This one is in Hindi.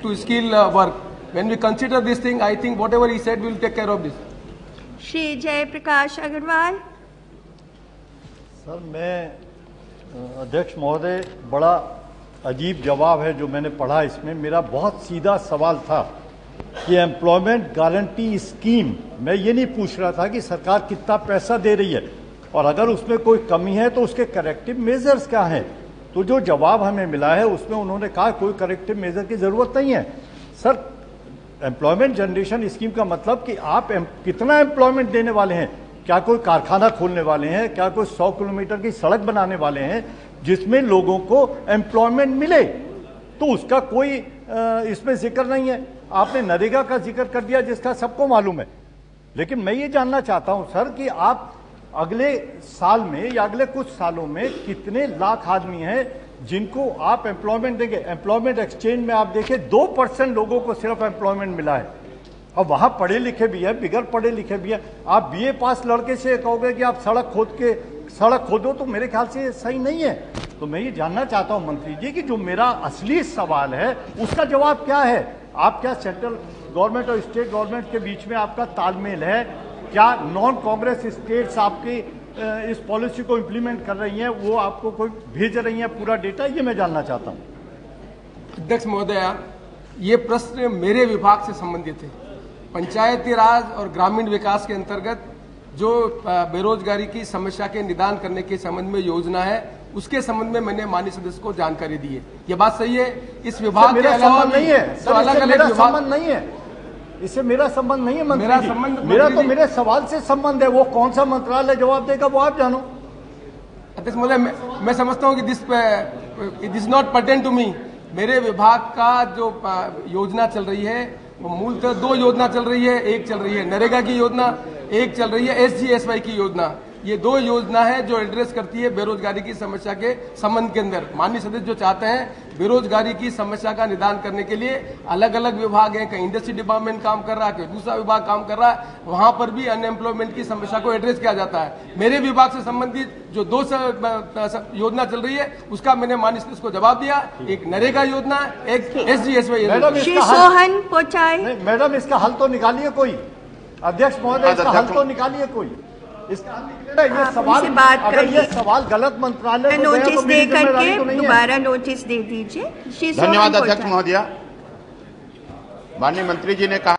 to skill work. When we consider this thing, I think whatever he said, we will take care of this. Shri Jaiprakash Agarwal. Sir, मैं अध्यक्ष महोदय, बड़ा अजीब जवाब है जो मैंने पढ़ा इसमें। मेरा बहुत सीधा सवाल था कि एम्प्लॉयमेंट गारंटी स्कीम, मैं ये नहीं पूछ रहा था कि सरकार कितना पैसा दे रही है और अगर उसमें कोई कमी है तो उसके करेक्टिव मेजर्स क्या हैं। तो जो जवाब हमें मिला है उसमें उन्होंने कहा कोई करेक्टिव मेजर की जरूरत नहीं है। सर, एम्प्लॉयमेंट जनरेशन स्कीम का मतलब कि आप कितना एम्प्लॉयमेंट देने वाले हैं? क्या कोई कारखाना खोलने वाले हैं? क्या कोई 100 किलोमीटर की सड़क बनाने वाले हैं जिसमें लोगों को एम्प्लॉयमेंट मिले? तो उसका कोई इसमें जिक्र नहीं है। आपने नरेगा का जिक्र कर दिया जिसका सबको मालूम है, लेकिन मैं ये जानना चाहता हूं सर कि आप अगले साल में या अगले कुछ सालों में कितने लाख आदमी हैं जिनको आप एम्प्लॉयमेंट देंगे। एम्प्लॉयमेंट एक्सचेंज में आप देखिए 2% लोगों को सिर्फ एम्प्लॉयमेंट मिला है और वहां पढ़े लिखे भी है, बिगड़ पढ़े लिखे भी है। आप बीए पास लड़के से कहोगे कि आप सड़क खोदो, तो मेरे ख्याल से सही नहीं है। तो मैं ये जानना चाहता हूं मंत्री जी कि जो मेरा असली सवाल है उसका जवाब क्या है। आप क्या सेंट्रल गवर्नमेंट और स्टेट गवर्नमेंट के बीच में आपका तालमेल है? क्या नॉन कांग्रेस स्टेट्स आपकी इस पॉलिसी को इंप्लीमेंट कर रही हैं, वो आपको कोई भेज रही हैं पूरा डेटा? ये मैं जानना चाहता हूं। अध्यक्ष महोदया, ये प्रश्न मेरे विभाग से संबंधित है। पंचायती राज और ग्रामीण विकास के अंतर्गत जो बेरोजगारी की समस्या के निदान करने के संबंध में योजना है, उसके संबंध में मैंने माननीय सदस्य को जानकारी दी है। ये बात सही है। इस विभाग के अलावा नहीं है, तो अलग अलग संबंध नहीं है, इससे मेरा संबंध नहीं है मंत्री जी। मेरा तो मेरे सवाल से संबंध है। वो कौन सा मंत्रालय जवाब देगा वो आप जानो। अध्यक्ष महोदय, मैं समझता हूँ कि this not pertain to me. मेरे विभाग का जो योजना चल रही है वो मूलतः 2 योजना चल रही है। एक चल रही है नरेगा की योजना, एक चल रही है SGSY की योजना। ये 2 योजना है जो एड्रेस करती है बेरोजगारी की समस्या के संबंध के अंदर। माननीय सदस्य जो चाहते हैं बेरोजगारी की समस्या का निदान करने के लिए अलग अलग विभाग हैं, कहीं इंडस्ट्री डिपार्टमेंट काम कर रहा है, कहीं दूसरा विभाग काम कर रहा है, वहां पर भी अनएम्प्लॉयमेंट की समस्या को एड्रेस किया जाता है। मेरे विभाग से संबंधित जो 2 योजना चल रही है उसका मैंने माननीय सदस्य को जवाब दिया। एक नरेगा योजना, एक SGSY योजना। मैडम, इसका हल तो निकालिए कोई। अध्यक्ष महोदय, इसका हल तो निकालिए कोई। ये सवाल गलत मंत्रालय को नोटिस दे करके दोबारा नोटिस दे दीजिए। धन्यवाद अध्यक्ष महोदया। माननीय मंत्री जी ने कहा